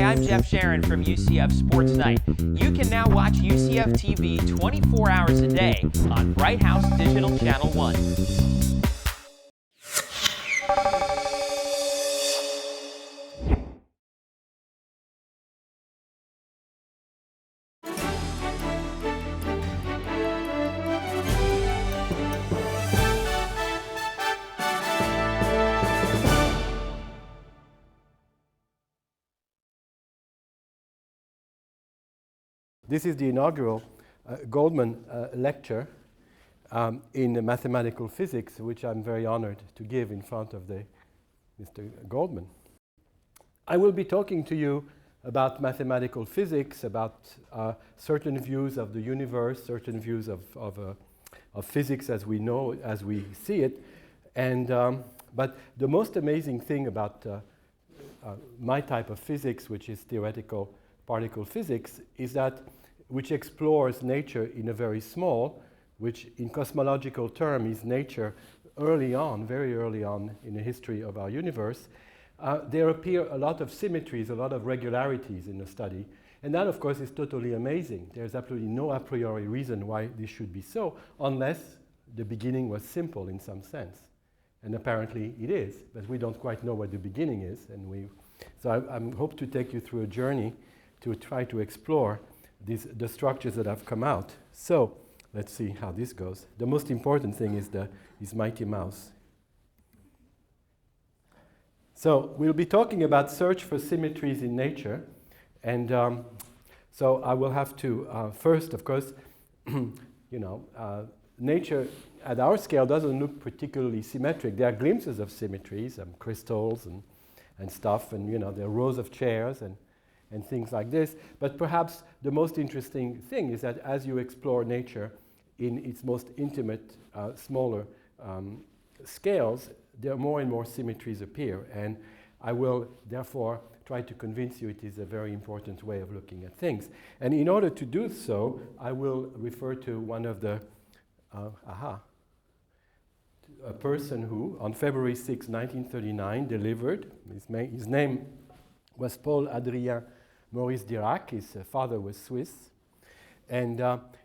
Hi, I'm Jeff Sharon from UCF Sports Night. You can now watch UCF TV 24 hours a day on Bright House Digital Channel 1. This is the inaugural Goldman lecture in mathematical physics, which I'm very honored to give in front of Mr. Goldman. I will be talking to you about mathematical physics, about certain views of the universe, certain views of physics as we know, as we see it. And, but the most amazing thing about my type of physics, which is theoretical particle physics, is that which explores nature in a very small, which in cosmological term is nature early on, very early on in the history of our universe. There appear a lot of symmetries, a lot of regularities in the study. And that, of course, is totally amazing. There's absolutely no a priori reason why this should be so, unless the beginning was simple in some sense. And apparently it is, but we don't quite know what the beginning is. And so I hope to take you through a journey to try to explore the structures that have come out. So let's see how this goes. The most important thing is Mighty Mouse. So we'll be talking about search for symmetries in nature. And so I will have to first, of course, nature at our scale doesn't look particularly symmetric. There are glimpses of symmetries, crystals and stuff, and there are rows of chairs and things like this. But perhaps the most interesting thing is that as you explore nature in its most intimate, smaller scales, there are more and more symmetries appear. And I will therefore try to convince you it is a very important way of looking at things. And in order to do so, I will refer to one of the, a person who, on February 6, 1939, delivered, his name was Paul Adrien Maurice Dirac. His father was Swiss. And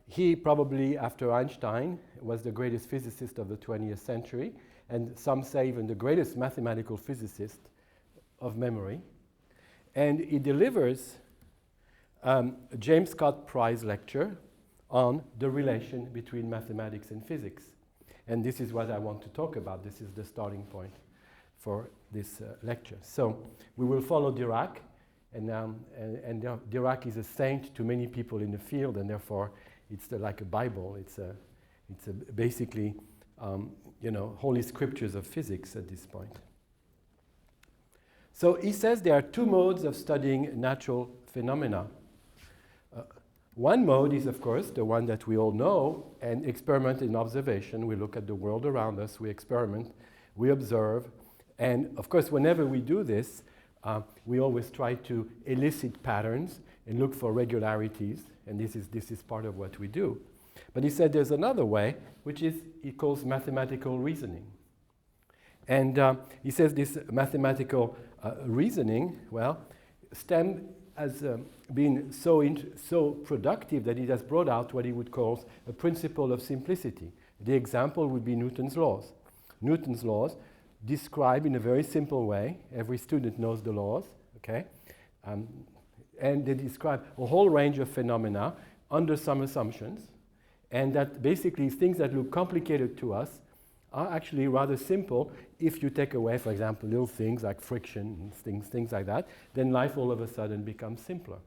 he probably, after Einstein, was the greatest physicist of the 20th century, and some say even the greatest mathematical physicist of memory. And he delivers a James Scott Prize lecture on the relation between mathematics and physics. And this is what I want to talk about. This is the starting point for this lecture. So we will follow Dirac. And Dirac is a saint to many people in the field, and therefore it's like a Bible. It's basically holy scriptures of physics at this point. So he says there are two modes of studying natural phenomena. One mode is, of course, the one that we all know, and experiment and observation. We look at the world around us, we experiment, we observe, and of course, whenever we do this, we always try to elicit patterns and look for regularities, and this is part of what we do. But he said there's another way, which is he calls mathematical reasoning. And he says this mathematical reasoning, has been so productive that it has brought out what he would call a principle of simplicity. The example would be Newton's laws. Newton's laws describe in a very simple way, every student knows the laws, okay? And they describe a whole range of phenomena under some assumptions, and that basically things that look complicated to us are actually rather simple if you take away, for example, little things like friction and things like that, then life all of a sudden becomes simpler.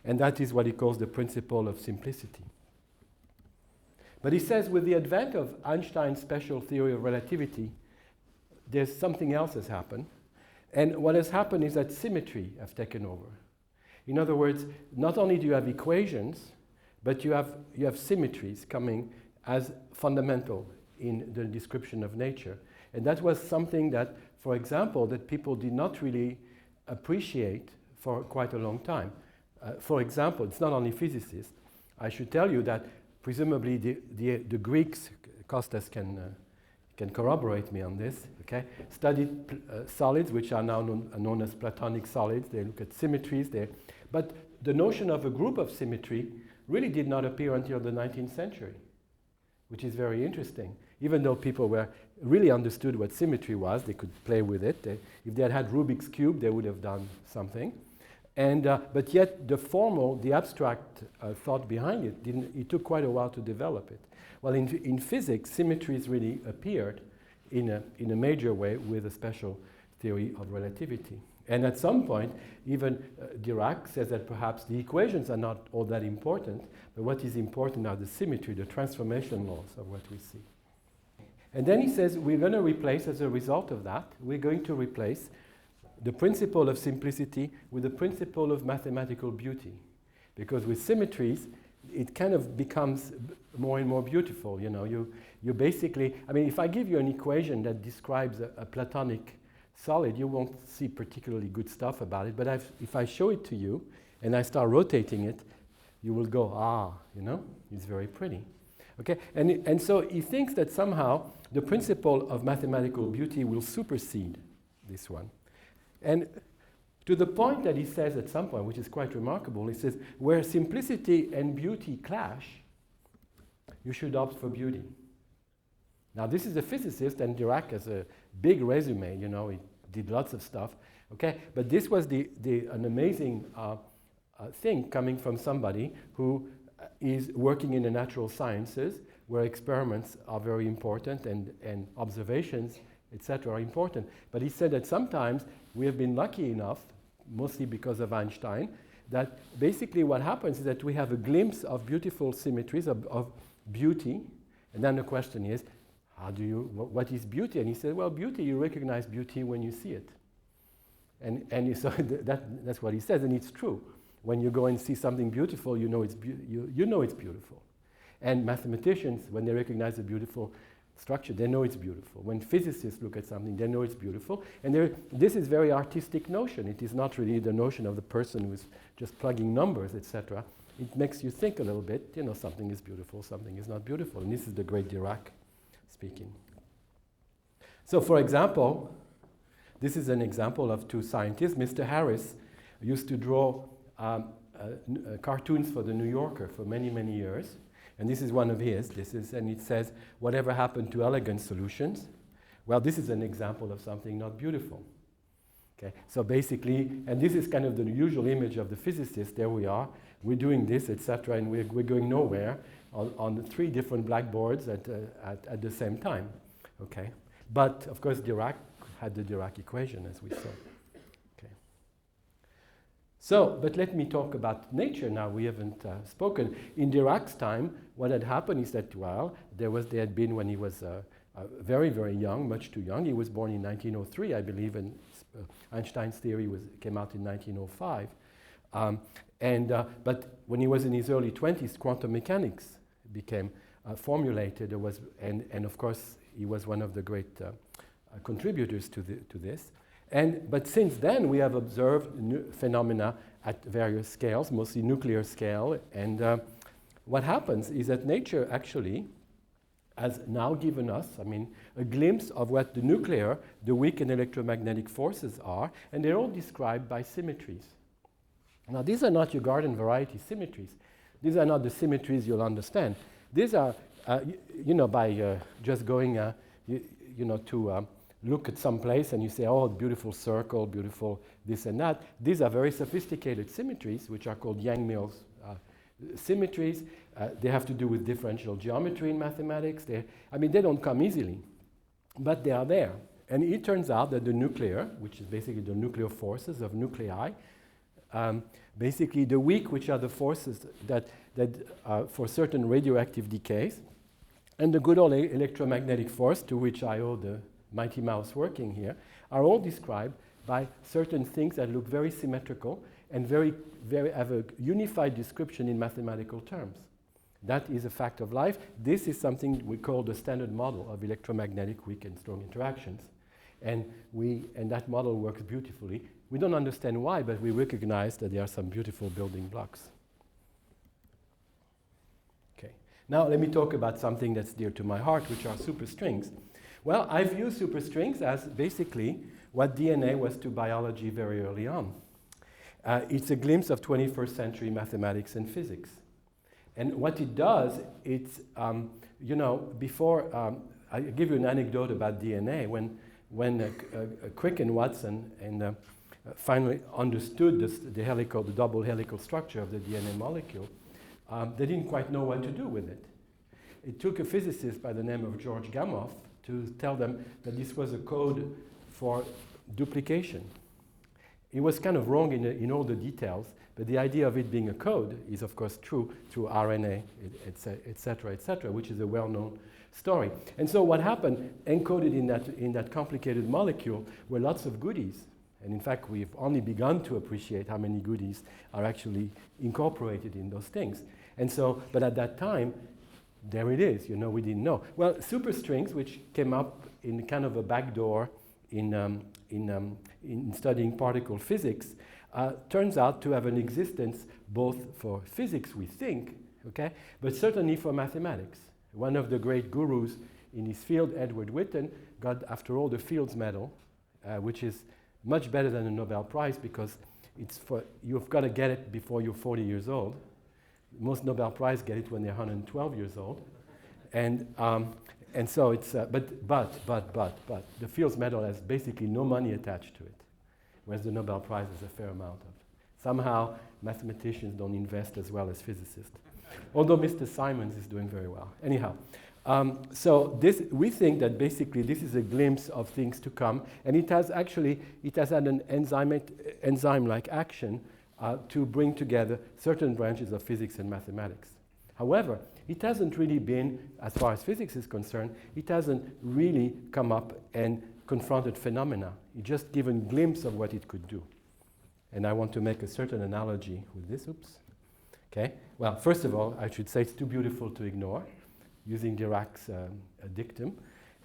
And that is what he calls the principle of simplicity. But he says with the advent of Einstein's special theory of relativity, there's something else has happened. And what has happened is that symmetry has taken over. In other words, not only do you have equations, but you have symmetries coming as fundamental in the description of nature. And that was something that, for example, that people did not really appreciate for quite a long time. For example, it's not only physicists. I should tell you that presumably the Greeks, Costas can can corroborate me on this, okay? Studied solids, which are now known as platonic solids. They look at symmetries there. But the notion of a group of symmetry really did not appear until the 19th century, which is very interesting. Even though people really understood what symmetry was, they could play with it. If they had had Rubik's Cube, they would have done something. But yet the abstract thought behind it, it took quite a while to develop it. Well, in physics, symmetries really appeared in a major way with a special theory of relativity. And at some point, even Dirac says that perhaps the equations are not all that important, but what is important are the symmetry, the transformation laws of what we see. And then he says we're going to replace, as a result of that, we're going to replace the principle of simplicity with the principle of mathematical beauty. Because with symmetries, it kind of becomes more and more beautiful. You know, you basically, I mean, if I give you an equation that describes a platonic solid, you won't see particularly good stuff about it. But if I show it to you and I start rotating it, you will go, ah, you know, it's very pretty. Okay, and so he thinks that somehow the principle of mathematical beauty will supersede this one. And to the point that he says at some point, which is quite remarkable, he says, where simplicity and beauty clash, you should opt for beauty. Now, this is a physicist, and Dirac has a big resume, you know, he did lots of stuff, okay? But this was an amazing thing coming from somebody who is working in the natural sciences, where experiments are very important and observations, etc., are important. But he said that sometimes we have been lucky enough, mostly because of Einstein, that basically what happens is that we have a glimpse of beautiful symmetries, of beauty, and then the question is, what is beauty? And he said, well, beauty, you recognize beauty when you see it. And so that's what he says, and it's true. When you go and see something beautiful, you know it's beautiful. And mathematicians, when they recognize a beautiful structure, they know it's beautiful. When physicists look at something, they know it's beautiful. And this is very artistic notion. It is not really the notion of the person who's just plugging numbers, etc. It makes you think a little bit, you know, something is beautiful, something is not beautiful. And this is the great Dirac speaking. So for example, this is an example of two scientists. Mr. Harris used to draw cartoons for the New Yorker for many, many years. And this is one of his. And it says, whatever happened to elegant solutions? Well, this is an example of something not beautiful. Okay, so basically, and this is kind of the usual image of the physicist. There we are, we're doing this, etc., and we're going nowhere on the three different blackboards at the same time. Okay, but of course, Dirac had the Dirac equation, as we saw. So, but let me talk about nature now. We haven't spoken. In Dirac's time, what had happened is that, well, they had been when he was very, very young, much too young. He was born in 1903, I believe, and Einstein's theory came out in 1905. But when he was in his early 20s, quantum mechanics became formulated. And of course, he was one of the great contributors to this. But since then, we have observed phenomena at various scales, mostly nuclear scale. And what happens is that nature actually has now given us, a glimpse of what the weak and electromagnetic forces are, and they're all described by symmetries. Now, these are not your garden variety symmetries. These are not the symmetries you'll understand. These are, by just going, to look at some place and you say, oh, beautiful circle, beautiful this and that. These are very sophisticated symmetries, which are called Yang-Mills symmetries. They have to do with differential geometry in mathematics. They don't come easily, but they are there. And it turns out that the nuclear, which is basically the nuclear forces of nuclei, basically the weak, which are the forces that for certain radioactive decays, and the good old electromagnetic force, to which I owe the Mighty Mouse working here, are all described by certain things that look very symmetrical and have a unified description in mathematical terms. That is a fact of life. This is something we call the standard model of electromagnetic weak and strong interactions. And that model works beautifully. We don't understand why, but we recognize that there are some beautiful building blocks. Okay. Now let me talk about something that's dear to my heart, which are superstrings. Well, I view superstrings as basically what DNA was to biology very early on. It's a glimpse of 21st century mathematics and physics. And what it does, it's, before, I give you an anecdote about DNA. When Crick and Watson finally understood the double helical structure of the DNA molecule, they didn't quite know what to do with it. It took a physicist by the name of George Gamow to tell them that this was a code for duplication. It was kind of wrong in all the details, but the idea of it being a code is of course true through RNA, etc., which is a well-known story. And so what happened, encoded in that complicated molecule, were lots of goodies. And in fact, we've only begun to appreciate how many goodies are actually incorporated in those things. And so, but at that time, there it is, we didn't know. Well, superstrings, which came up in kind of a backdoor in studying particle physics, turns out to have an existence both for physics, we think, okay, but certainly for mathematics. One of the great gurus in his field, Edward Witten, got, after all, the Fields Medal, which is much better than a Nobel Prize because you've got to get it before you're 40 years old. Most Nobel Prize get it when they're 112 years old. And so it's, but the Fields Medal has basically no money attached to it, whereas the Nobel Prize has a fair amount of. Somehow, mathematicians don't invest as well as physicists. Although Mr. Simons is doing very well. Anyhow, so we think that basically this is a glimpse of things to come, and it has had an enzyme-like action to bring together certain branches of physics and mathematics. However, it hasn't really been, as far as physics is concerned, it hasn't really come up and confronted phenomena. It just given a glimpse of what it could do. And I want to make a certain analogy with this. Oops. Okay. Well, first of all, I should say it's too beautiful to ignore, using Dirac's dictum.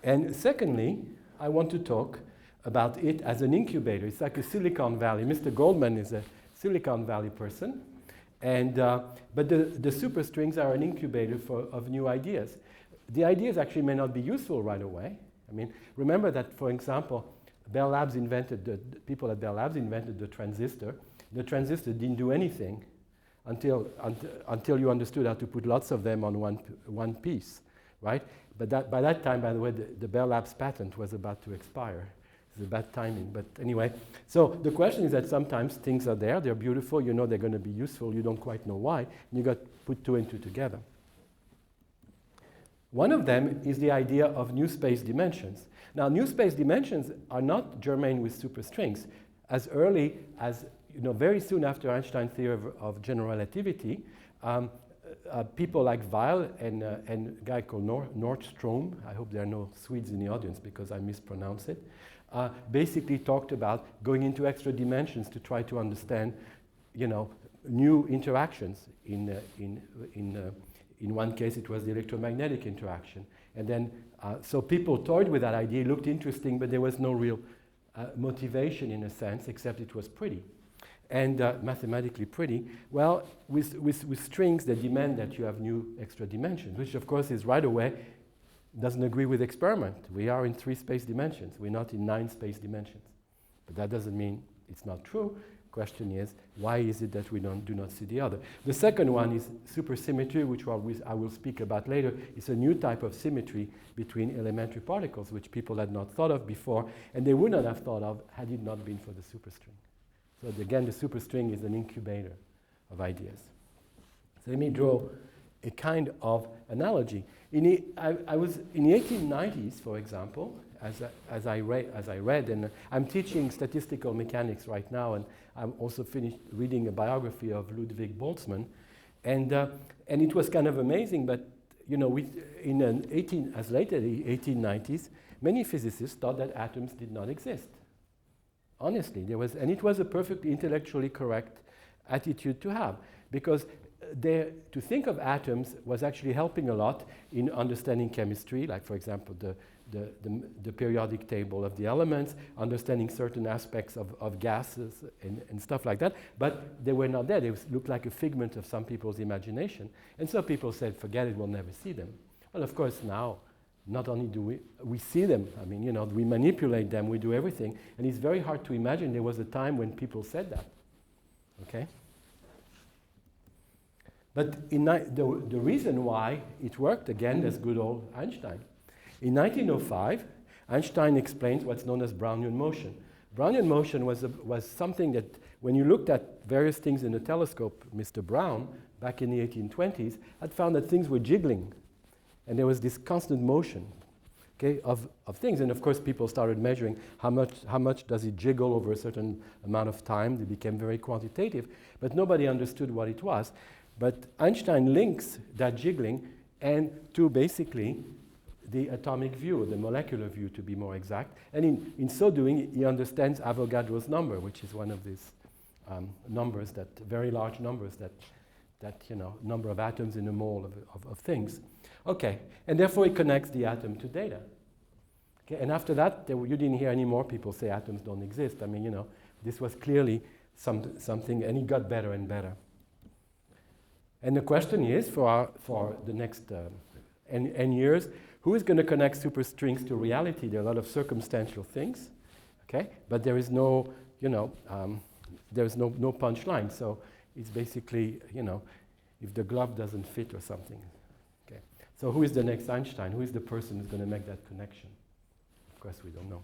And secondly, I want to talk about it as an incubator. It's like a Silicon Valley. Mr. Goldman is a Silicon Valley person. And, but the superstrings are an incubator of new ideas. The ideas actually may not be useful right away. I mean, remember that, for example, people at Bell Labs invented the transistor. The transistor didn't do anything until you understood how to put lots of them on one piece, right? But by that time, by the way, the Bell Labs patent was about to expire. It's a bad timing, but anyway. So the question is that sometimes things are there, they're beautiful, you know they're going to be useful, you don't quite know why, and you got to put two and two together. One of them is the idea of new space dimensions. Now, new space dimensions are not germane with superstrings. As early as, very soon after Einstein's theory of general relativity, people like Weil and a guy called Nordström, I hope there are no Swedes in the audience because I mispronounce it, basically talked about going into extra dimensions to try to understand, new interactions. In one case, it was the electromagnetic interaction. And then, so people toyed with that idea, it looked interesting, but there was no real motivation in a sense, except it was pretty. And mathematically pretty. Well, with strings that demand that you have new extra dimensions, which of course is right away, doesn't agree with experiment. We are in 3 space dimensions. We're not in 9 space dimensions. But that doesn't mean it's not true. Question is, why is it that we do not see the other? The second one is supersymmetry, which I will speak about later. It's a new type of symmetry between elementary particles, which people had not thought of before, and they would not have thought of had it not been for the superstring. So again, the superstring is an incubator of ideas. So let me draw a kind of analogy. I was in the 1890s, for example, as I read, and I'm teaching statistical mechanics right now, and I'm also finished reading a biography of Ludwig Boltzmann, and it was kind of amazing. But as late as the 1890s, many physicists thought that atoms did not exist. Honestly, and it was a perfectly intellectually correct attitude to have, because to think of atoms was actually helping a lot in understanding chemistry, like for example the periodic table of the elements, understanding certain aspects of gases and stuff like that, but they were not there. They looked like a figment of some people's imagination. And so people said, forget it, we'll never see them. Well, of course, now not only do we see them, I mean, we manipulate them, we do everything, and it's very hard to imagine there was a time when people said that, okay? But the reason why it worked, again, that's good old Einstein. In 1905, Einstein explains what's known as Brownian motion. Brownian motion was something that, when you looked at various things in the telescope, Mr. Brown, back in the 1820s, had found that things were jiggling. And there was this constant motion, okay, of things. And of course, people started measuring how much does it jiggle over a certain amount of time. They became very quantitative, but nobody understood what it was. But Einstein links that jiggling and to basically the atomic view, the molecular view to be more exact. And in so doing, he understands Avogadro's number, which is one of these numbers, that very large numbers that number of atoms in a mole of things. Okay, and therefore it connects the atom to data. Okay, and after that, you didn't hear any more people say atoms don't exist. I mean, this was clearly something, and it got better and better. And the question is, for the next n years, who is going to connect superstrings to reality? There are a lot of circumstantial things, okay? But there is no, there's no punchline. So it's basically, if the glove doesn't fit or something. Okay. So who is the next Einstein? Who is the person who's going to make that connection? Of course, we don't know.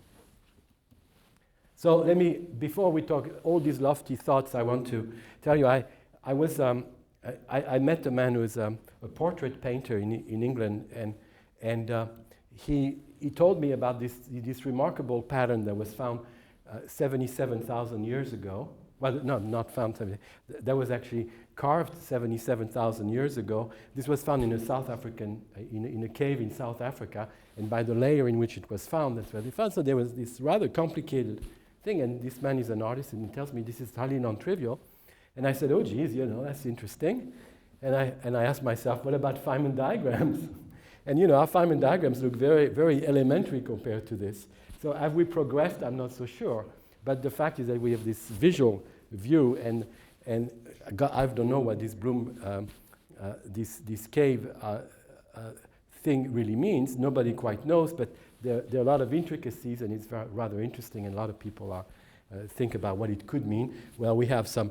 So before we talk all these lofty thoughts, I want to tell you, I met a man who is a portrait painter in England, and he told me about this remarkable pattern that was found 77,000 years ago. Well, no, not found. That was actually carved 77,000 years ago. This was found in a cave in South Africa, and by the layer in which it was found, that's where they found. So there was this rather complicated thing, and this man is an artist, and he tells me this is highly non-trivial. And I said, oh, geez, that's interesting. And I asked myself, what about Feynman diagrams? And our Feynman diagrams look very, very elementary compared to this. So have we progressed? I'm not so sure. But the fact is that we have this visual view, and I don't know what this this cave thing really means. Nobody quite knows, but there are a lot of intricacies, and it's rather interesting, and a lot of people think about what it could mean. Well, we have some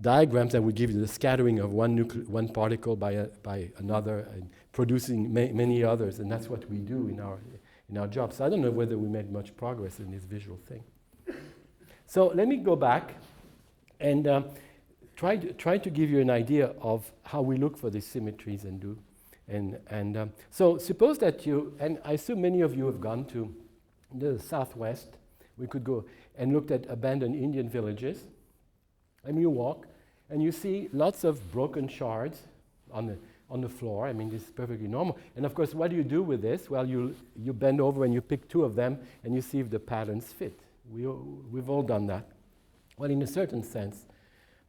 diagrams that would give you the scattering of one particle by another, and producing many others, and that's what we do in our job. So I don't know whether we made much progress in this visual thing. So let me go back and try to give you an idea of how we look for these symmetries and do. So suppose that and I assume many of you have gone to the Southwest. We could go and looked at abandoned Indian villages, and you walk and you see lots of broken shards on the floor. I mean, this is perfectly normal. And of course, what do you do with this? Well, you bend over and you pick two of them and you see if the patterns fit. We've all done that. Well, in a certain sense,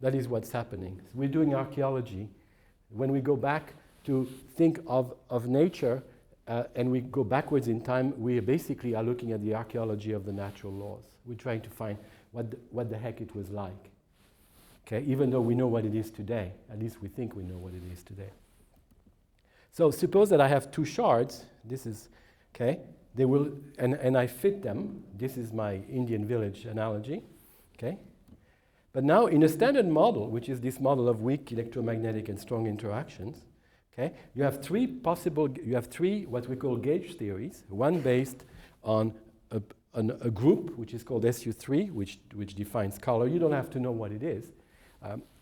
that is what's happening. So we're doing archaeology. When we go back to think of nature and we go backwards in time, we basically are looking at the archaeology of the natural laws. We're trying to find what the heck it was like. Okay, even though we know what it is today, at least we think we know what it is today. So suppose that I have two shards. This is, okay, they will, and I fit them. This is my Indian village analogy, okay? But now in a standard model, which is this model of weak electromagnetic and strong interactions, okay, you have three what we call gauge theories, one based on a group, which is called SU3, which defines color. You don't have to know what it is.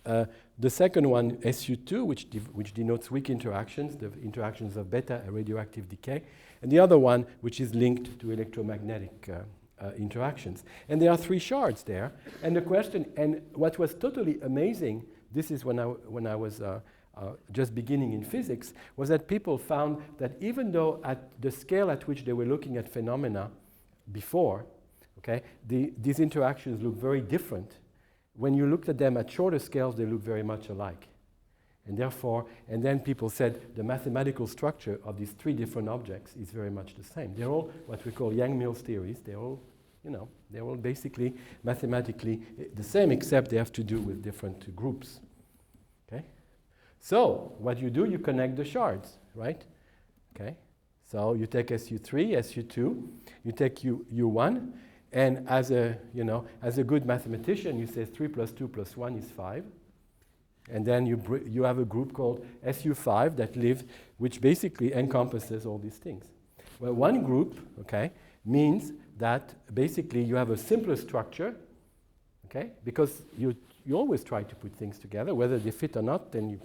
The second one, SU2, which denotes weak interactions, the interactions of beta radioactive decay. And the other one, which is linked to electromagnetic interactions. And there are three shards there. And the question, and what was totally amazing, this is when I was just beginning in physics, was that people found that even though at the scale at which they were looking at phenomena before, okay, these interactions look very different. When you looked at them at shorter scales, they look very much alike. And therefore, and then people said the mathematical structure of these three different objects is very much the same. They're all what we call Yang-Mills theories. They're all, they're all basically mathematically the same, except they have to do with different groups. Okay? So what you do, you connect the shards, right? Okay? So you take SU3, SU2, you take U1, and as a good mathematician, you say 3 plus 2 plus 1 is 5. And then you have a group called SU5 that lives, which basically encompasses all these things. Well, one group, okay, means that basically you have a simpler structure, okay, because you always try to put things together. Whether they fit or not, then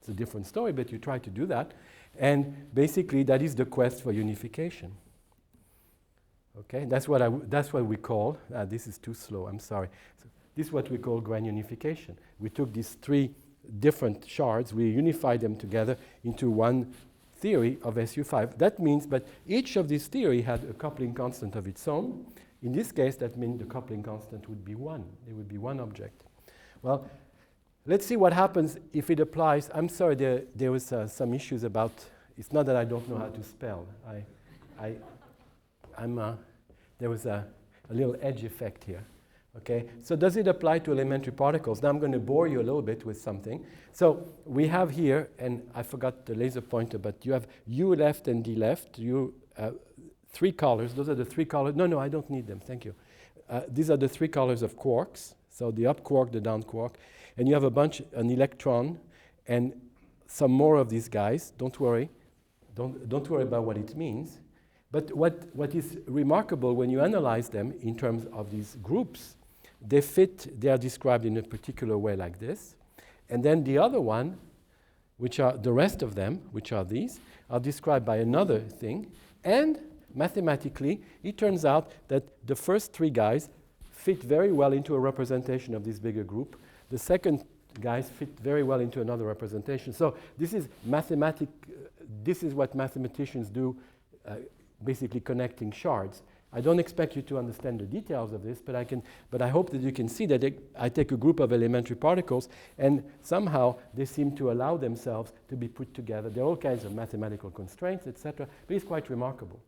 it's a different story, but you try to do that. And basically, that is the quest for unification. Okay, that's what we call, this is too slow, I'm sorry. So this is what we call grand unification. We took these three different shards, we unified them together into one theory of SU5. That means, but each of these theory had a coupling constant of its own. In this case, that means the coupling constant would be 1. There would be one object. Well, let's see what happens if it applies. I'm sorry, there was some issues about, it's not that I don't know how to spell. There was a little edge effect here. Okay, so does it apply to elementary particles? Now I'm going to bore you a little bit with something. So we have here, and I forgot the laser pointer, but you have U left and D left. Three colors. Those are the three colors. No, I don't need them. Thank you. These are the three colors of quarks. So the up quark, the down quark, and you have an electron, and some more of these guys. Don't worry. Don't worry about what it means. But what is remarkable when you analyze them in terms of these groups, they are described in a particular way like this. And then the other one, which are the rest of them, which are these, are described by another thing. And mathematically, it turns out that the first three guys fit very well into a representation of this bigger group. The second guys fit very well into another representation. So this is this is what mathematicians do, basically connecting shards. I don't expect you to understand the details of this, but I hope that you can see that I take a group of elementary particles and somehow they seem to allow themselves to be put together. There are all kinds of mathematical constraints, etc., but it's quite remarkable.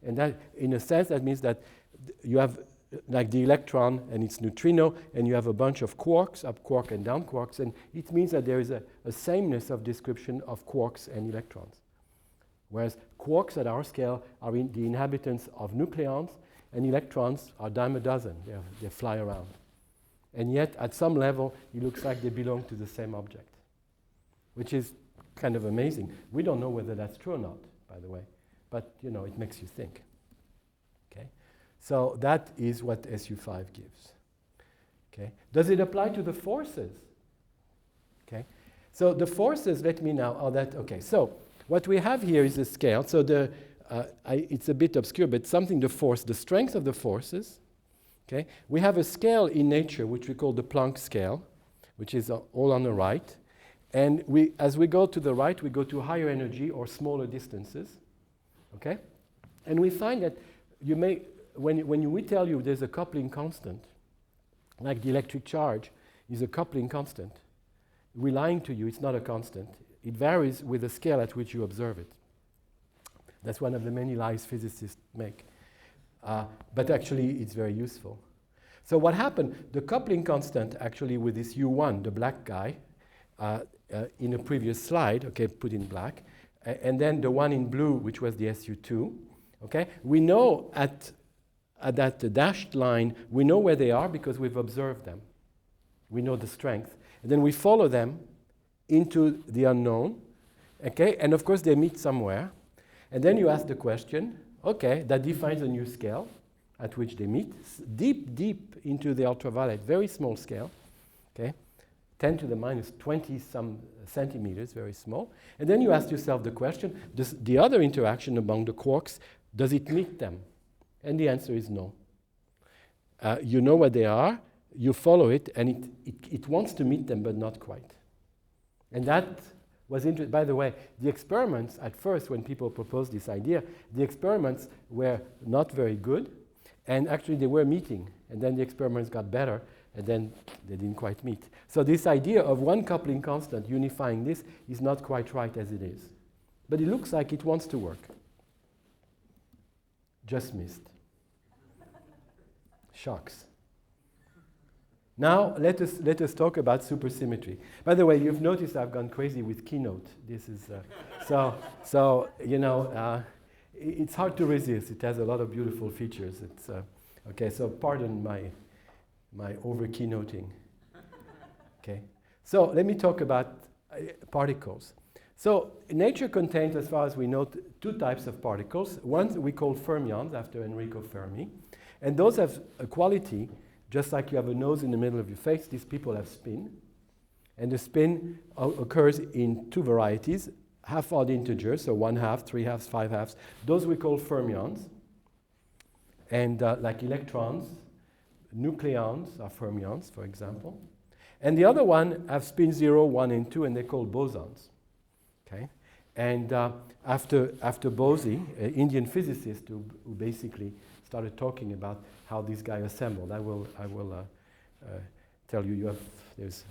And that, in a sense, that means that you have like the electron and its neutrino, and you have a bunch of quarks, up quark and down quarks, and it means that there is a sameness of description of quarks and electrons. Whereas quarks at our scale are the inhabitants of nucleons, and electrons are dime a dozen. They fly around. And yet, at some level, it looks like they belong to the same object, which is kind of amazing. We don't know whether that's true or not, by the way, but it makes you think. Okay? So that is what SU5 gives. Okay? Does it apply to the forces? Okay? So the forces, let me now, okay, so what we have here is a scale. So it's a bit obscure, but the strength of the forces. Okay? We have a scale in nature, which we call the Planck scale, which is all on the right. And as we go to the right, we go to higher energy or smaller distances. Okay? And we find that when we tell you there's a coupling constant, like the electric charge is a coupling constant, we're lying to you, it's not a constant. It varies with the scale at which you observe it. That's one of the many lies physicists make. But actually, it's very useful. So what happened, the coupling constant actually with this U1, the black guy, in a previous slide, okay, put in black, and then the one in blue, which was the SU2, okay? We know at that dashed line, we know where they are because we've observed them. We know the strength. And then we follow them into the unknown, okay? And of course, they meet somewhere. And then you ask the question, okay, that defines a new scale at which they meet, deep into the ultraviolet, very small scale, okay? 10 to the minus 20 some centimeters, very small. And then you ask yourself the question, does the other interaction among the quarks, does it meet them? And the answer is no. You know what they are, you follow it, and it wants to meet them, but not quite. And that was interesting. By the way, the experiments, at first, when people proposed this idea, the experiments were not very good, and actually they were meeting. And then the experiments got better, and then they didn't quite meet. So this idea of one coupling constant unifying this is not quite right as it is. But it looks like it wants to work. Just missed. Shocks. Now, let us talk about supersymmetry. By the way, you've noticed I've gone crazy with Keynote. This is it's hard to resist. It has a lot of beautiful features. It's okay. So pardon my over keynoting. Okay. So let me talk about particles. So nature contains, as far as we know, two types of particles. One we call fermions, after Enrico Fermi, and those have a quality, just like you have a nose in the middle of your face. These people have spin, and the spin occurs in two varieties: half-odd integers, so 1/2, 3/2, 5/2. Those we call fermions, and like electrons, nucleons are fermions, for example. And the other one have spin 0, 1, and 2, and they're called bosons. Okay? And after Bose, an Indian physicist who basically started talking about how this guy assembled, I will tell you, there's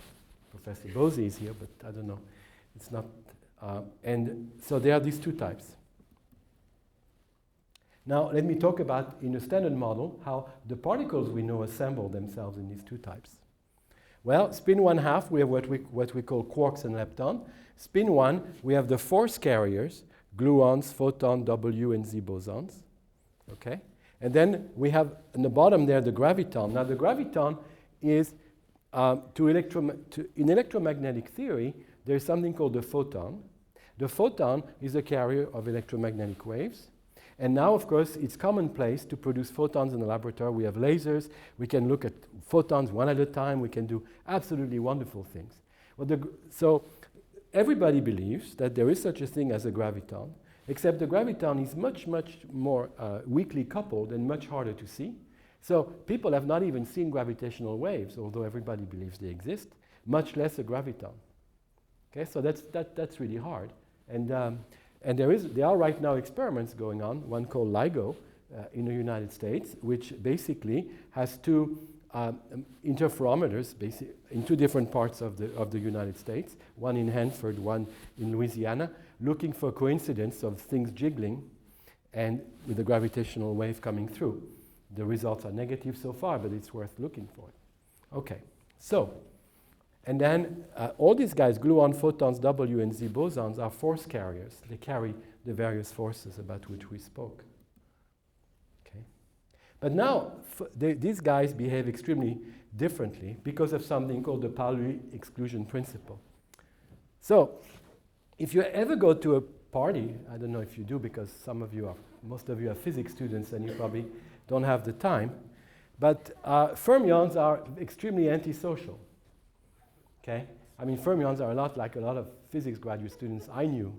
Professor Bose is here, but I don't know, it's not. And so there are these two types. Now let me talk about, in a standard model, how the particles we know assemble themselves in these two types. Well, spin 1/2, we have what we call quarks and lepton. Spin 1, we have the force carriers, gluons, photon, W and Z bosons. Okay? And then we have, in the bottom there, the graviton. Now the graviton is, in electromagnetic theory, there's something called the photon. The photon is a carrier of electromagnetic waves. And now, of course, it's commonplace to produce photons in the laboratory. We have lasers. We can look at photons one at a time. We can do absolutely wonderful things. Well, so everybody believes that there is such a thing as a graviton, except the graviton is much, much more weakly coupled and much harder to see. So people have not even seen gravitational waves, although everybody believes they exist, much less a graviton. Okay, so that's really hard. And there are right now experiments going on, one called LIGO in the United States, which basically has two interferometers in two different parts of the United States, one in Hanford, one in Louisiana, looking for coincidence of things jiggling and with the gravitational wave coming through. The results are negative so far, but it's worth looking for it. Okay, so, and then all these guys, gluon, photons, W and Z bosons, are force carriers. They carry the various forces about which we spoke. Okay. But now, these guys behave extremely differently because of something called the Pauli exclusion principle. So, if you ever go to a party, I don't know if you do because most of you are physics students and you probably don't have the time, but fermions are extremely antisocial. Okay? I mean, fermions are a lot like a lot of physics graduate students I knew.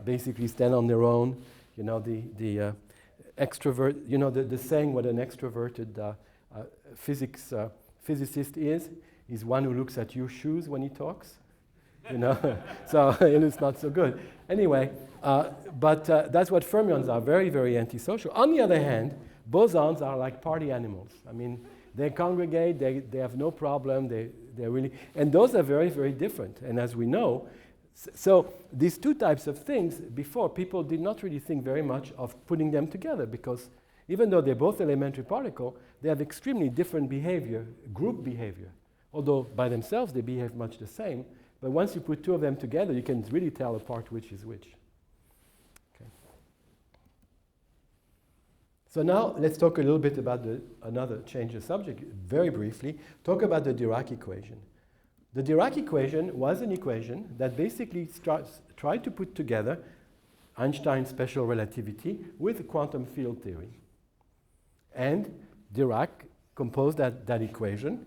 Basically stand on their own. You know, the extrovert, you know, the saying what an extroverted physicist is one who looks at your shoes when he talks. You know, so it's not so good. Anyway, but that's what fermions are, very, very antisocial. On the other hand, bosons are like party animals. I mean, they congregate, they have no problem, they're really, and those are very, very different. And as we know, so these two types of things, before, people did not really think very much of putting them together because even though they're both elementary particle, they have extremely different behavior, group behavior. Although by themselves they behave much the same, but once you put two of them together, you can really tell apart which is which. Okay. So now let's talk a little bit about another change of subject, very briefly. Talk about the Dirac equation. The Dirac equation was an equation that basically tried to put together Einstein's special relativity with quantum field theory. And Dirac composed that equation,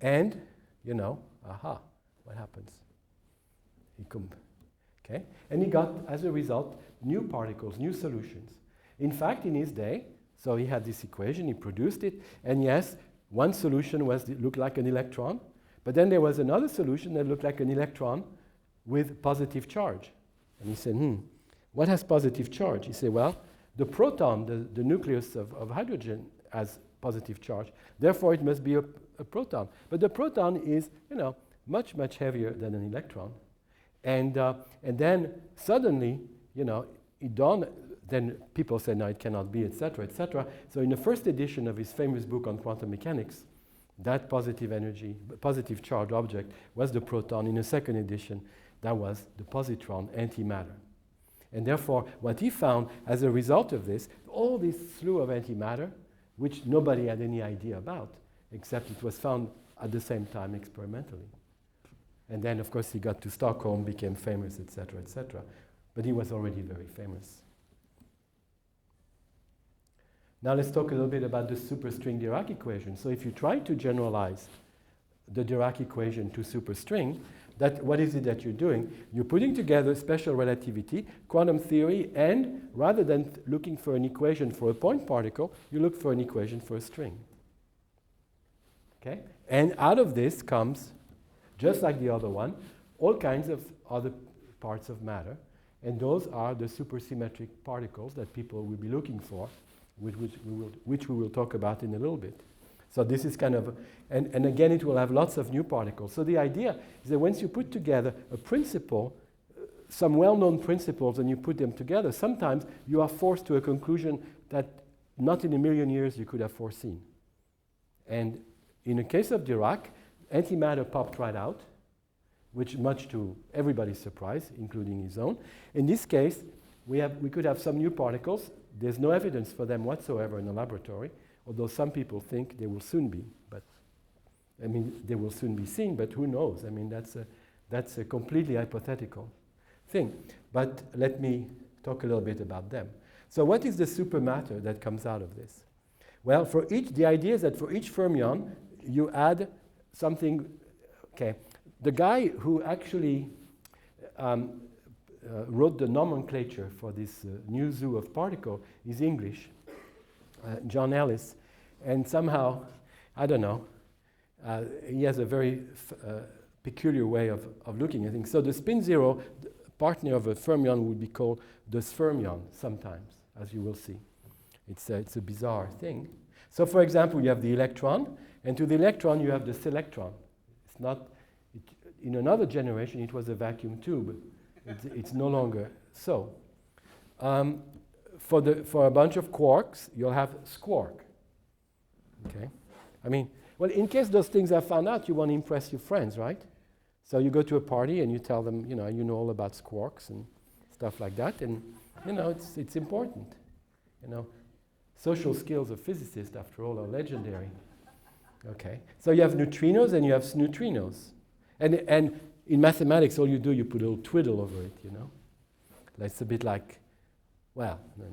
and, you know, what happens? Okay? And he got, as a result, new particles, new solutions. In fact, in his day, so he had this equation, he produced it, and yes, one solution looked like an electron, but then there was another solution that looked like an electron with positive charge. And he said, what has positive charge? He said, well, the proton, the nucleus of hydrogen, has positive charge. Therefore, it must be a proton. But the proton is, you know, much, much heavier than an electron. And then suddenly, you know, it dawned, then people said, no, it cannot be, etc., etc. So in the first edition of his famous book on quantum mechanics, that positive charge object was the proton. In the second edition, that was the positron, antimatter. And therefore, what he found as a result of this, all this slew of antimatter, which nobody had any idea about, except it was found at the same time experimentally. And then, of course, he got to Stockholm, became famous, etc., etc. But he was already very famous. Now let's talk a little bit about the superstring Dirac equation. So if you try to generalize the Dirac equation to superstring, what is it that you're doing? You're putting together special relativity, quantum theory, and rather than looking for an equation for a point particle, you look for an equation for a string. Okay? And out of this comes, just like the other one, all kinds of other parts of matter. And those are the supersymmetric particles that people will be looking for, which we will talk about in a little bit. So this is kind of, and again, it will have lots of new particles. So the idea is that once you put together a principle, some well-known principles, and you put them together, sometimes you are forced to a conclusion that not in a million years you could have foreseen. And in the case of Dirac, antimatter popped right out, which much to everybody's surprise, including his own. In this case, we could have some new particles. There's no evidence for them whatsoever in the laboratory, although some people think they will soon be. But I mean, they will soon be seen, but who knows? I mean, that's a completely hypothetical thing. But let me talk a little bit about them. So what is the supermatter that comes out of this? Well, the idea is that for each fermion, you add something. Okay, the guy who actually wrote the nomenclature for this new zoo of particle is English, John Ellis, and somehow, I don't know, he has a very peculiar way of looking at things. So the spin zero partner of a fermion would be called the sfermion sometimes, as you will see. It's a bizarre thing. So for example, you have the electron, and to the electron you have the selectron. It's not, in another generation it was a vacuum tube. It's no longer so. For a bunch of quarks, you'll have squark. Okay? I mean, well, in case those things are found out, you want to impress your friends, right? So you go to a party and you tell them, you know all about squarks and stuff like that, and it's important. Social skills of physicists, after all, are legendary. Okay, so you have neutrinos and you have neutrinos, and in mathematics, all you do, you put a little twiddle over it. It's a bit like, well, no.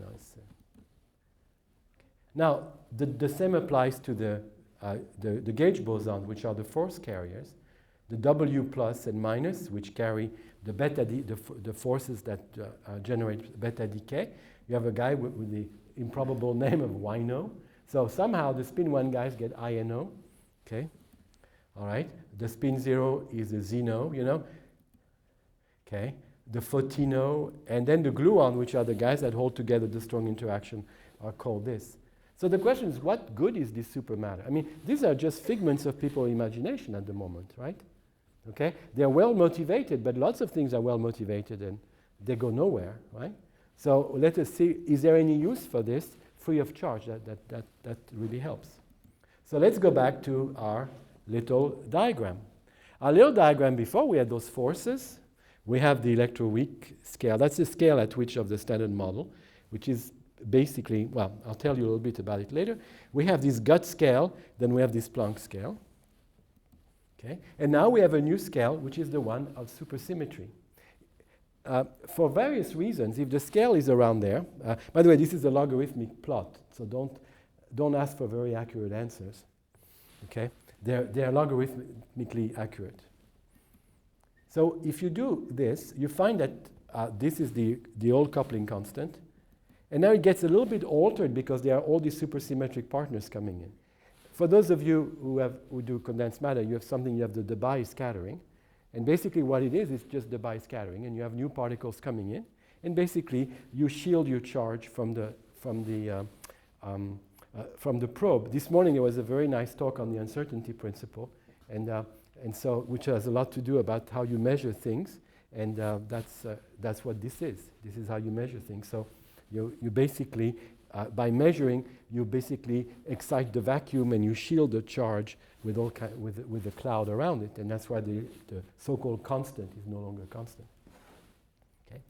Now the same applies to the gauge bosons, which are the force carriers, the W plus and minus, which carry the beta the forces that generate beta decay. You have a guy with the improbable name of Wino. So somehow the spin 1 guys get INO. Okay, all right. The spin 0 is a Zeno. Okay, the photino, and then the gluon, which are the guys that hold together the strong interaction, are called this. So the question is, what good is this supermatter? I mean, these are just figments of people's imagination at the moment, right? Okay, they're well motivated, but lots of things are well motivated and they go nowhere, right? So let us see, is there any use for this free of charge? That really helps. So let's go back to our little diagram. Our little diagram before, we had those forces. We have the Electroweak scale. That's the scale at which of the standard model, which is basically, well, I'll tell you a little bit about it later. We have this gut scale, then we have this Planck scale. Okay? And now we have a new scale, which is the one of supersymmetry. For various reasons, if the scale is around there, by the way, this is a logarithmic plot, so don't ask for very accurate answers. Okay? They're logarithmically accurate. So if you do this, you find that this is the old coupling constant, and now it gets a little bit altered because there are all these supersymmetric partners coming in. For those of you who do condensed matter, you have the Debye scattering. And basically what it is just Debye scattering, and you have new particles coming in. And basically you shield your charge from the probe. This morning there was a very nice talk on the uncertainty principle, and so which has a lot to do about how you measure things, and that's what this is. This is how you measure things. So you basically by measuring, you basically excite the vacuum and you shield the charge with with the cloud around it, and that's why the so-called constant is no longer constant. Okay.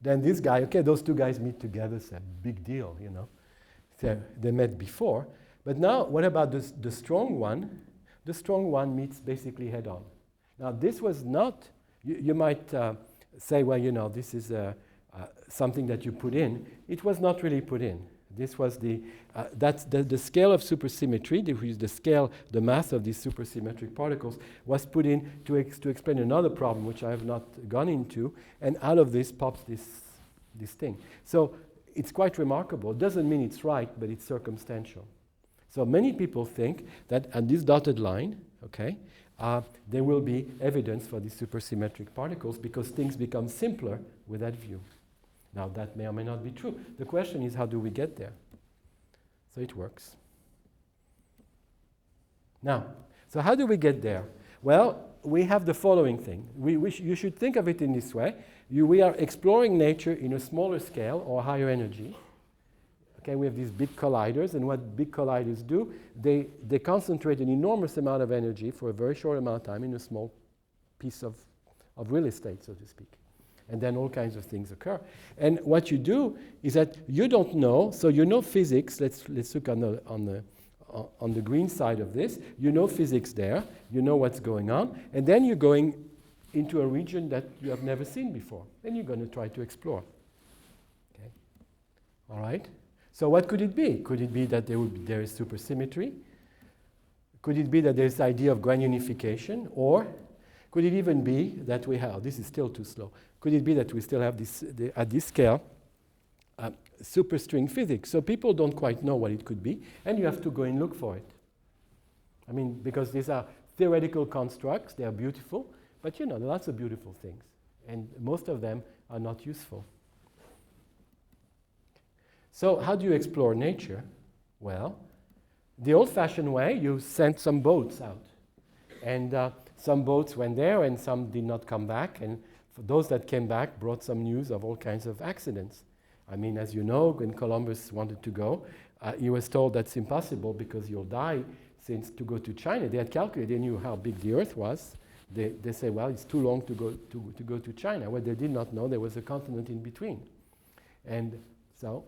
Then this guy, okay, those two guys meet together, it's a big deal, you know. So they met before. But now, what about the strong one? The strong one meets basically head on. Now, this was not, you might say, well, you know, this is something that you put in. It was not really put in. This was that's the scale of supersymmetry, which is the scale, the mass of these supersymmetric particles, was put in to explain another problem, which I have not gone into, and out of this pops this thing. So it's quite remarkable. It doesn't mean it's right, but it's circumstantial. So many people think that at this dotted line, okay, there will be evidence for these supersymmetric particles because things become simpler with that view. Now, that may or may not be true. The question is, how do we get there? So it works. Now, so how do we get there? Well, we have the following thing. You should think of it in this way. We are exploring nature in a smaller scale or higher energy. Okay, we have these big colliders, and what big colliders do, they concentrate an enormous amount of energy for a very short amount of time in a small piece of real estate, so to speak. And then all kinds of things occur. And what you do is that you don't know, so you know physics. Let's look on the green side of this. You know physics there. You know what's going on. And then you're going into a region that you have never seen before. Then you're going to try to explore. Okay. All right? So what could it be? Could it be that there is supersymmetry? Could it be that there's the idea of grand unification? Or could it even be that we have, this is still too slow, could it be that we still have this, at this scale, superstring physics? So people don't quite know what it could be, and you have to go and look for it. I mean, because these are theoretical constructs, they are beautiful, but you know, there are lots of beautiful things, and most of them are not useful. So how do you explore nature? Well, the old-fashioned way, you sent some boats out, and some boats went there and some did not come back, and for those that came back brought some news of all kinds of accidents. I mean, as you know, when Columbus wanted to go, he was told that's impossible because you'll die, since to go to China. They had calculated, they knew how big the Earth was. They say, well, it's too long to go to China. What they did not know, there was a continent in between. And so,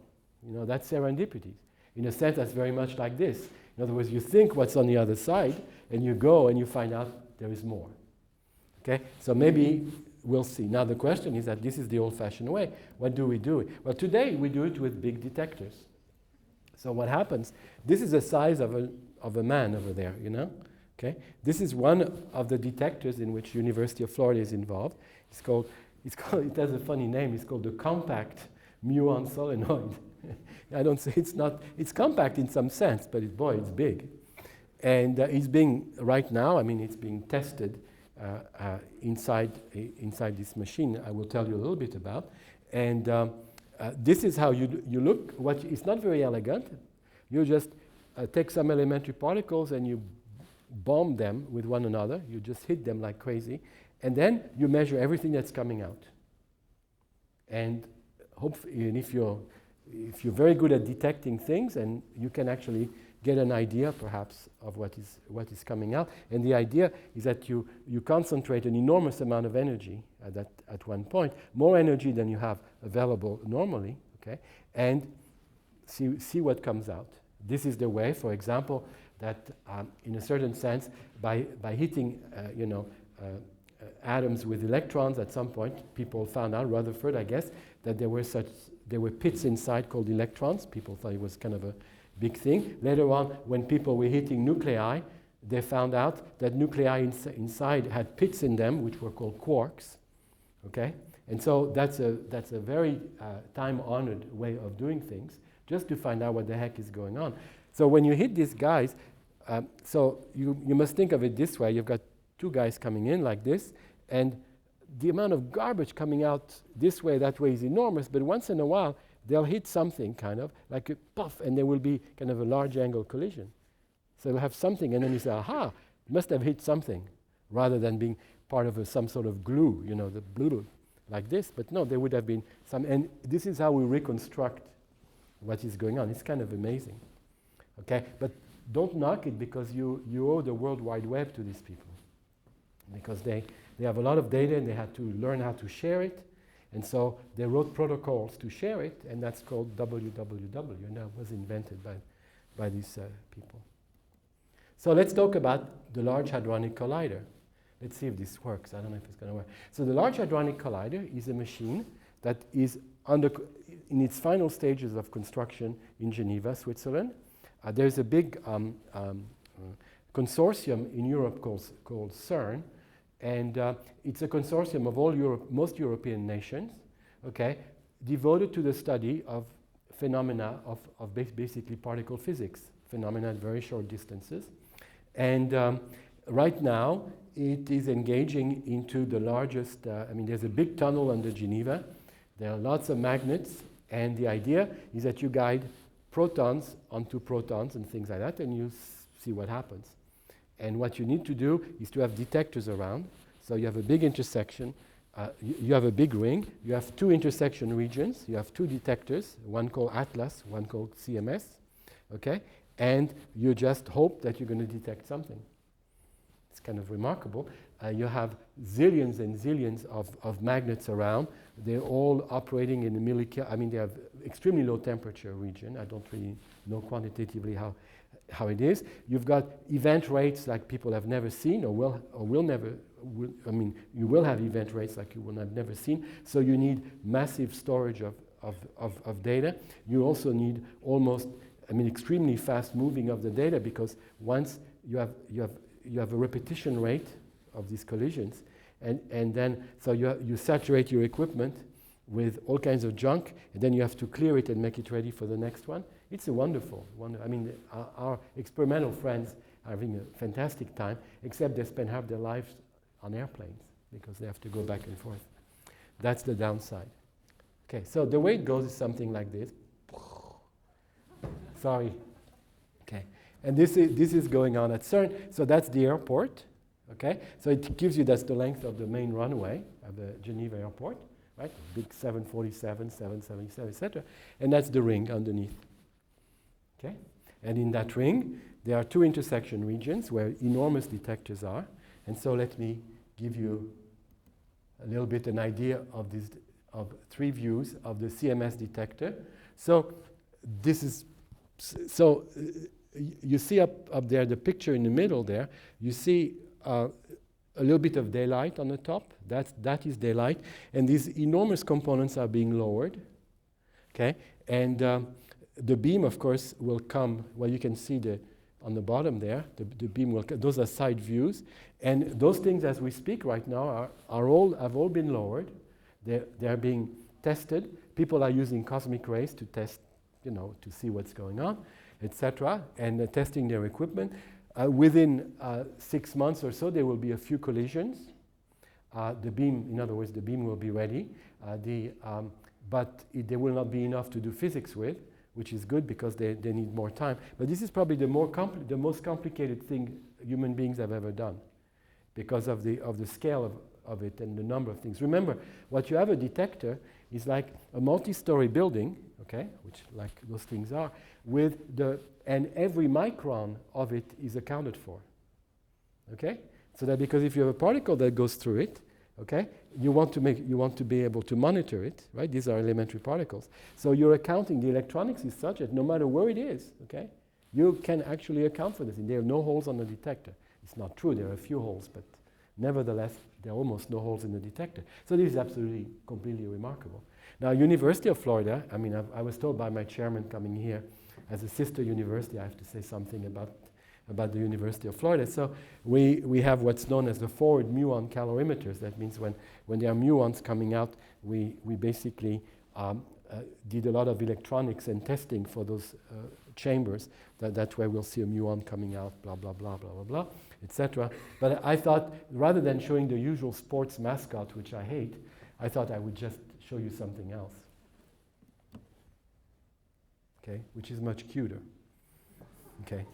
you know, that's serendipity. In a sense, that's very much like this. In other words, you think what's on the other side, and you go and you find out there is more. Okay? So maybe we'll see. Now the question is that this is the old-fashioned way. What do we do? Well, today we do it with big detectors. So what happens, this is the size of a man over there, you know? Okay? This is one of the detectors in which University of Florida is involved. It has a funny name. It's called the compact muon solenoid. I don't say it's compact in some sense, but it's big. And it's being, right now, I mean, it's being tested inside this machine I will tell you a little bit about. And this is how you look. It's not very elegant. You just take some elementary particles and you bomb them with one another. You just hit them like crazy. And then you measure everything that's coming out. And hopefully, and if you're very good at detecting things, and you can actually get an idea, perhaps, of what is coming out. And the idea is that you concentrate an enormous amount of energy at one point, more energy than you have available normally, okay? And see what comes out. This is the way, for example, that in a certain sense, by hitting, atoms with electrons, at some point, people found out, Rutherford, I guess, that there were pits inside called electrons. People thought it was kind of a big thing. Later on, when people were hitting nuclei, they found out that nuclei inside had pits in them, which were called quarks. Okay, and so that's a very time-honored way of doing things, just to find out what the heck is going on. So when you hit these guys, so you must think of it this way: you've got two guys coming in like this, and the amount of garbage coming out this way, that way is enormous. But once in a while, they'll hit something kind of like a puff, and there will be kind of a large angle collision. So they'll have something, and then you say, aha, it must have hit something, rather than being part of some sort of glue, you know, the glue like this. But no, there would have been some, and this is how we reconstruct what is going on. It's kind of amazing. Okay, but don't knock it, because you owe the World Wide Web to these people, because they have a lot of data, and they had to learn how to share it. And so they wrote protocols to share it, and that's called WWW, and that was invented by these people. So let's talk about the Large Hadronic Collider. Let's see if this works. I don't know if it's going to work. So the Large Hadronic Collider is a machine that is in its final stages of construction in Geneva, Switzerland. There's a big consortium in Europe called CERN, and it's a consortium of most European nations, okay, devoted to the study of phenomena of basically particle physics, phenomena at very short distances. And right now, it is engaging into the largest, there's a big tunnel under Geneva. There are lots of magnets, and the idea is that you guide protons onto protons and things like that, and you see what happens. And what you need to do is to have detectors around. So you have a big intersection, you have a big ring, you have two intersection regions, you have two detectors, one called Atlas, one called CMS, okay? And you just hope that you're going to detect something. It's kind of remarkable. You have zillions and zillions of magnets around. They're all operating in the they have extremely low temperature region. I don't really know quantitatively how it is. You've got event rates like people have never seen or will never. You will have event rates like you will have never seen. So you need massive storage of data. You also need extremely fast moving of the data, because once you have a repetition rate of these collisions, and then so you saturate your equipment with all kinds of junk, and then you have to clear it and make it ready for the next one. It's a wonderful. Our experimental friends are having a fantastic time, except they spend half their lives on airplanes because they have to go back and forth. That's the downside. Okay, so the way it goes is something like this. Sorry. Okay, and this is going on at CERN. So that's the airport. Okay, so it gives you, that's the length of the main runway of the Geneva airport, right? Big 747, 777, etc. And that's the ring underneath. Okay, and in that ring, there are two intersection regions where enormous detectors are. And so let me give you a little bit an idea of this, of three views of the CMS detector. So this is, so you see up there, the picture in the middle there, you see a little bit of daylight on the top. That is daylight. And these enormous components are being lowered. Okay, and the beam, of course, will come, well, you can see on the bottom there, the beam will come. Those are side views. And those things, as we speak right now, have all been lowered. They're being tested. People are using cosmic rays to test, to see what's going on, etc., and testing their equipment. Within 6 months or so, there will be a few collisions. The beam, in other words, the beam will be ready, but there will not be enough to do physics with, which is good because they need more time. But this is probably the most complicated thing human beings have ever done, because of the scale of it and the number of things. Remember, what you have a detector is like a multi-story building, okay, which like those things are, and every micron of it is accounted for, okay? So that because if you have a particle that goes through it, okay, you want to be able to monitor it, right? These are elementary particles. So you're accounting, the electronics is such that no matter where it is, okay, you can actually account for this. And there are no holes on the detector. It's not true, there are a few holes, but nevertheless, there are almost no holes in the detector. So this is absolutely, completely remarkable. Now, University of Florida, I was told by my chairman coming here, as a sister university, I have to say something about the University of Florida. So we have what's known as the forward muon calorimeters. That means when there are muons coming out, we basically did a lot of electronics and testing for those chambers. That's where we'll see a muon coming out, blah, blah, blah, blah, blah, blah, etc. But I thought, rather than showing the usual sports mascot, which I hate, I thought I would just show you something else. Okay, which is much cuter. Okay,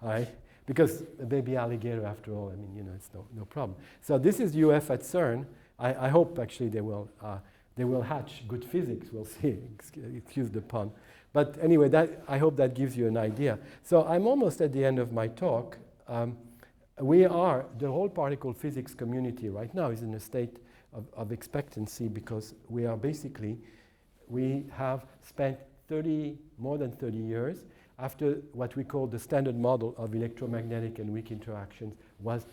all right, because a baby alligator, after all, it's no problem. So this is UF at CERN. I hope actually they will hatch good physics. We'll see. Excuse the pun, but anyway, I hope that gives you an idea. So I'm almost at the end of my talk. The whole particle physics community right now is in a state of expectancy, because we have spent more than 30 years after what we call the standard model of electromagnetic and weak interactions was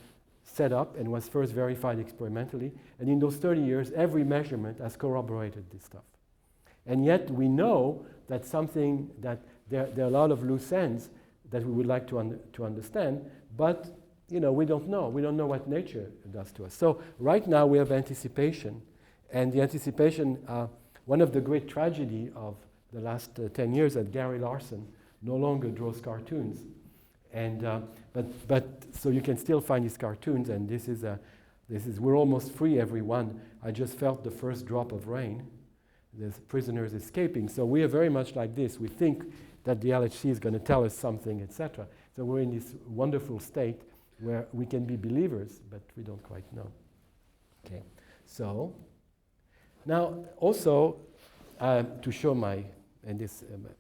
set up and was first verified experimentally. And in those 30 years, every measurement has corroborated this stuff. And yet we know that there are a lot of loose ends that we would like to understand, but we don't know. We don't know what nature does to us. So right now we have anticipation. And the anticipation, one of the great tragedy of the last 10 years, that Gary Larson no longer draws cartoons. And but so you can still find his cartoons, and this is we're almost free, everyone. I just felt the first drop of rain. There's prisoners escaping. So we are very much like this. We think that the LHC is going to tell us something, etc. So we're in this wonderful state where we can be believers, but we don't quite know. Okay. So now also to show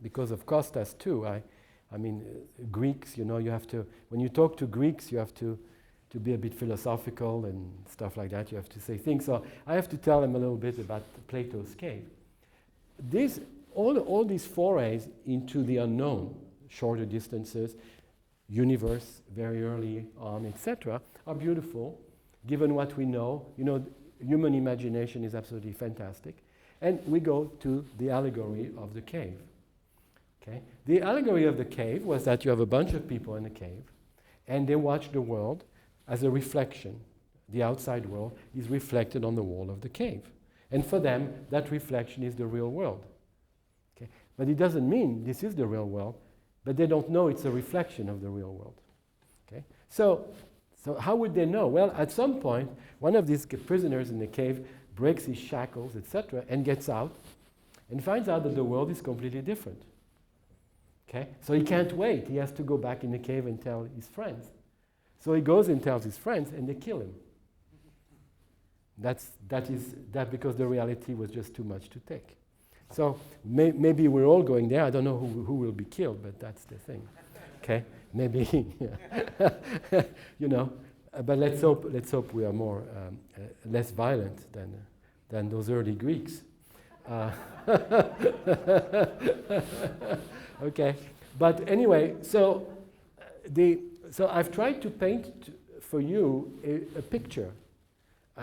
because of Kostas too, I mean, Greeks, you have to, when you talk to Greeks, you have to be a bit philosophical and stuff like that. You have to say things. So I have to tell them a little bit about Plato's cave. All these forays into the unknown, shorter distances, universe very early on, etc., are beautiful, given what we know. Human imagination is absolutely fantastic. And we go to the allegory of the cave. Okay? The allegory of the cave was that you have a bunch of people in a cave, and they watch the world as a reflection. The outside world is reflected on the wall of the cave. And for them, that reflection is the real world. Okay? But it doesn't mean this is the real world, but they don't know it's a reflection of the real world. Okay? So how would they know? Well, at some point, one of these prisoners in the cave breaks his shackles, etc., and gets out and finds out that the world is completely different. Okay? So he can't wait. He has to go back in the cave and tell his friends. So he goes and tells his friends, and they kill him. That because the reality was just too much to take. So maybe we're all going there. I don't know who will be killed, but that's the thing. Okay? Maybe, but let's hope we are more less violent than those early Greeks. Okay, but anyway, so I've tried to paint for you a picture.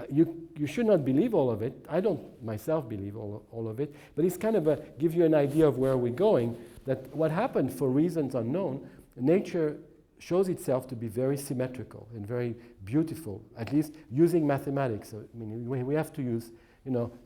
You should not believe all of it. I don't myself believe all of it, but it's kind of give you an idea of where we're going, that what happened for reasons unknown, nature shows itself to be very symmetrical and very beautiful, at least using mathematics. So, I mean, we have to use,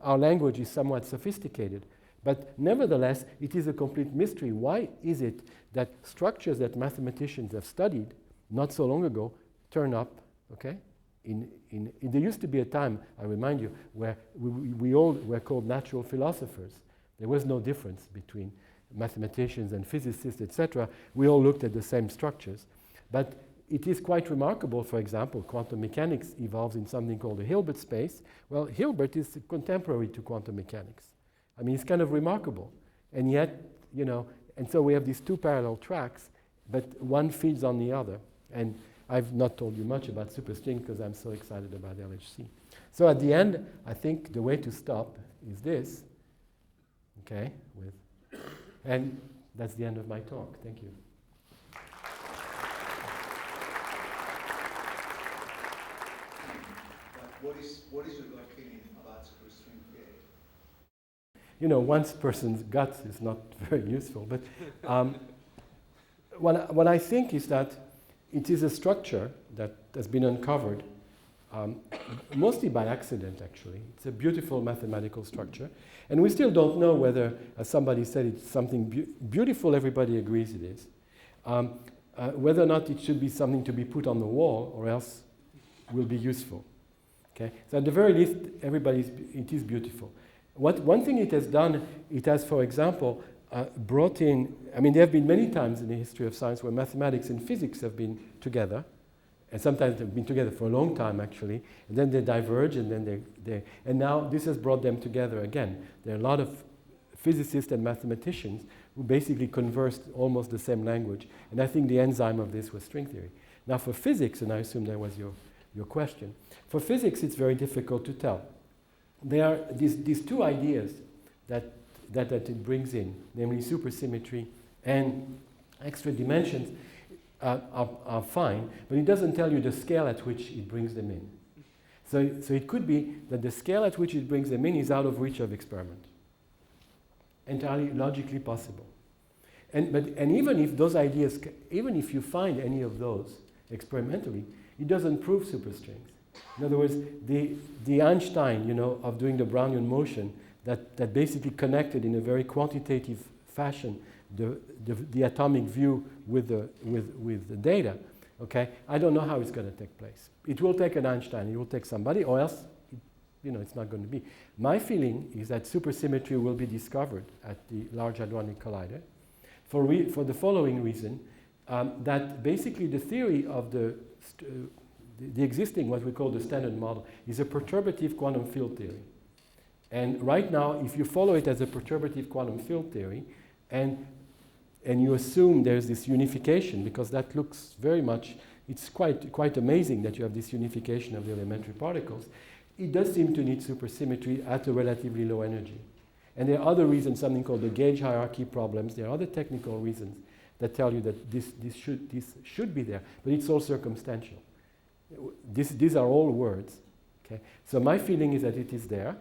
our language is somewhat sophisticated, but nevertheless, it is a complete mystery. Why is it that structures that mathematicians have studied not so long ago turn up, okay? There used to be a time, I remind you, where we all were called natural philosophers. There was no difference between mathematicians and physicists, etc. We all looked at the same structures. But it is quite remarkable, for example, quantum mechanics evolves in something called a Hilbert space. Well, Hilbert is contemporary to quantum mechanics. I mean, it's kind of remarkable. And yet, and so we have these two parallel tracks, but one feeds on the other. And I've not told you much about Superstring because I'm so excited about LHC. So at the end, I think the way to stop is this. Okay? And that's the end of my talk. Thank you. What is your gut feeling about superstring theory? One person's gut is not very useful, but what I think is that it is a structure that has been uncovered mostly by accident, actually. It's a beautiful mathematical structure. And we still don't know whether, as somebody said, it's something beautiful. Everybody agrees it is. Whether or not it should be something to be put on the wall or else will be useful. Okay? So at the very least, it is beautiful. One thing it has done, it has, for example, brought in, there have been many times in the history of science where mathematics and physics have been together, and sometimes they've been together for a long time, actually, and then they diverge, and then and now this has brought them together again. There are a lot of physicists and mathematicians who basically conversed almost the same language, and I think the enzyme of this was string theory. Now for physics, and I assume that was your question, for physics it's very difficult to tell. There are these two ideas that it brings in, namely supersymmetry and extra dimensions, are fine, but it doesn't tell you the scale at which it brings them in. So it could be that the scale at which it brings them in is out of reach of experiment. Entirely logically possible. And even if those ideas, even if you find any of those experimentally, it doesn't prove superstrings. In other words, the Einstein, of doing the Brownian motion that basically connected in a very quantitative fashion the atomic view with the data. Okay, I don't know how it's going to take place. It will take an Einstein. It will take somebody, or else, it's not going to be. My feeling is that supersymmetry will be discovered at the Large Hadronic Collider, for the following reason, that basically the theory of the existing, what we call the standard model, is a perturbative quantum field theory. And right now, if you follow it as a perturbative quantum field theory, and you assume there's this unification, because that looks very much, it's quite amazing that you have this unification of the elementary particles, it does seem to need supersymmetry at a relatively low energy. And there are other reasons, something called the gauge hierarchy problems. There are other technical reasons that tell you that this should be there, but it's all circumstantial. These are all words. Okay? So my feeling is that it is there.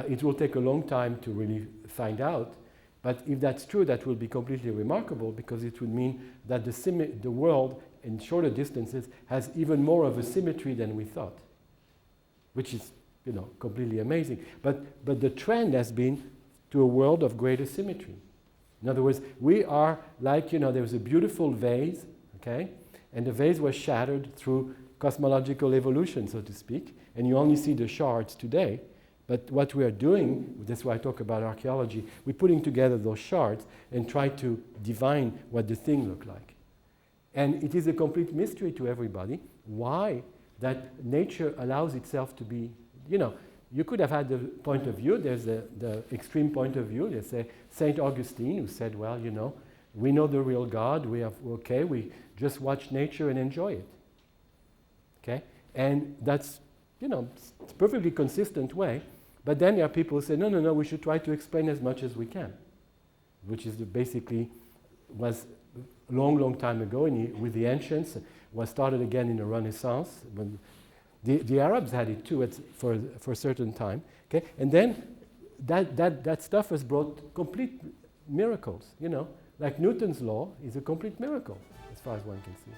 It will take a long time to really find out, but if that's true, that will be completely remarkable, because it would mean that the world in shorter distances has even more of a symmetry than we thought, which is completely amazing. But the trend has been to a world of greater symmetry. In other words, we are like, there was a beautiful vase, okay? And the vase was shattered through cosmological evolution, so to speak, and you only see the shards today. But what we are doing, that's why I talk about archaeology, we're putting together those shards and try to divine what the thing looked like. And it is a complete mystery to everybody why that nature allows itself to be, you could have had the point of view, there's the extreme point of view, let's say St. Augustine, who said, well, we know the real God, we just watch nature and enjoy it. Okay? And that's, it's a perfectly consistent way. But then there are people who say, no, we should try to explain as much as we can, which is basically was a long time ago with the ancients, was started again in the Renaissance. When the Arabs had it too for a certain time. Okay? And then that stuff has brought complete miracles. Like Newton's law is a complete miracle, as far as one can see.